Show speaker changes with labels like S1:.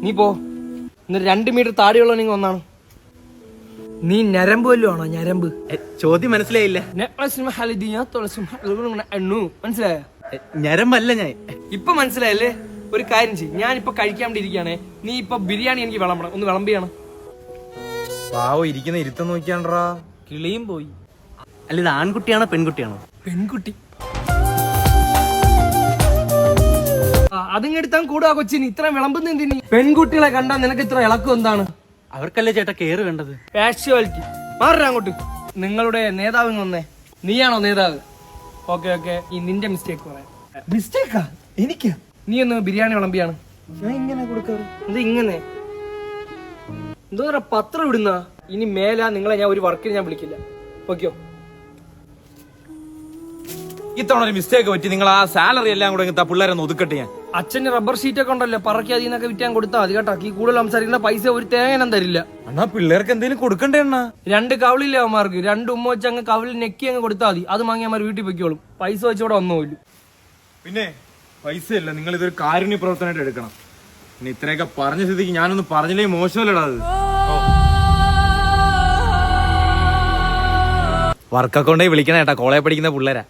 S1: നീ പോ. എന്നിട്ട് 2 മീറ്റർ താടിയുള്ള നിങ്ങൾ ഒന്നാണ്. നീ ഞരമ്പ് വല്ലോ ആണോ? ഞരമ്പ്.
S2: ചോദ്യം മനസ്സിലായില്ല.
S1: മനസ്സിലായ?
S2: ഞരമ്പല്ല ഞാൻ.
S1: ഇപ്പൊ മനസ്സിലായല്ലേ? ഒരു കാര്യം ചെയ്യും, ഞാൻ ഇപ്പൊ കഴിക്കാണ്ടിരിക്കുകയാണേ. നീ ഇപ്പൊ ബിരിയാണി എനിക്ക് വിളമ്പണം. ഒന്ന് വിളമ്പിയാണ്.
S2: പാവം ഇരിക്കുന്ന ഇരുത്തം നോക്കിയാണ്ടാ കിളിയും പോയി. അല്ല, ഇത് ആൺകുട്ടിയാണോ പെൺകുട്ടിയാണോ?
S1: പെൺകുട്ടി. അതിങ്ങെടുത്താൻ കൂടുക കൊച്ചിന്. ഇത്ര വിളമ്പുന്ന എന്തിനി? പെൺകുട്ടികളെ കണ്ടാൽ നിനക്ക് ഇത്ര ഇളക്കം എന്താണ്?
S2: അവർക്കല്ലേ ചേട്ടാ കെയറ് വേണ്ടത്.
S1: പാഷ്വാലിറ്റി. മാറാ അങ്ങോട്ട്. നിങ്ങളുടെ നേതാവ് വന്നേ. നീയാണോ നേതാവ്? Okay okay. ഈ നിന്റെ മിസ്റ്റേക്ക് പറയാം. മിസ്റ്റേക്കാ? എനിക്ക്? നീ ഒന്ന് ബിരിയാണി വിളമ്പിയാണ്. ഞാൻ ഇങ്ങനെ കൊടുക്കാറ്. എന്താ ഇങ്ങനെ? എന്തോ പത്രം ഇടുന്ന. ഇനി മേലാ നിങ്ങളെ ഞാൻ ഒരു വർക്കിന് ഞാൻ വിളിക്കില്ല. ഓക്കെയോ?
S2: ഇത്തവണ ഒരു മിസ്റ്റേക്ക് പറ്റി. നിങ്ങൾ ആ സാലറി എല്ലാം കൂടെ പിള്ളേരെ ഒന്ന് ഒതുക്കട്ടെ. ഞാൻ
S1: അച്ഛന് റബ്ബർ ഷീറ്റ് ഒക്കെ ഉണ്ടല്ലോ, പറക്കി അതിൽ നിന്നൊക്കെ വിറ്റാൻ കൊടുത്താൽ മതി കേട്ടോ. ഈ കൂടുതൽ സംസാരിക്കുന്ന പൈസ ഒരു തേങ്ങനം തരില്ല.
S2: എന്നാ പിള്ളേർക്ക് എന്തെങ്കിലും കൊടുക്കണ്ടേ അണ്ണാ?
S1: 2 കവിളില്ലേ അവന്മാർക്ക്? 2 ഉമ്മ വെച്ച് അങ്ങ് കവിളിൽ നെക്കി അങ്ങ് കൊടുത്താൽ മതി. അത് വാങ്ങി അവന്മാർ വീട്ടിൽ പൊയ്ക്കോളും. പൈസ വെച്ചോടെ ഒന്നുമില്ല.
S2: പിന്നെ പൈസ ഇല്ല, നിങ്ങൾ ഇതൊരു കാരുണ്യ പ്രവർത്തനമായിട്ട് എടുക്കണം. പിന്നെ ഇത്രയൊക്കെ പറഞ്ഞ സ്ഥിതിക്ക് ഞാനൊന്ന് പറഞ്ഞില്ലേ മോശമല്ലടാ അത്. വർക്ക് അക്കൗണ്ടായി വിളിക്കണ ഏട്ടാ, കോളേജ് പഠിക്കുന്ന പിള്ളേരാ.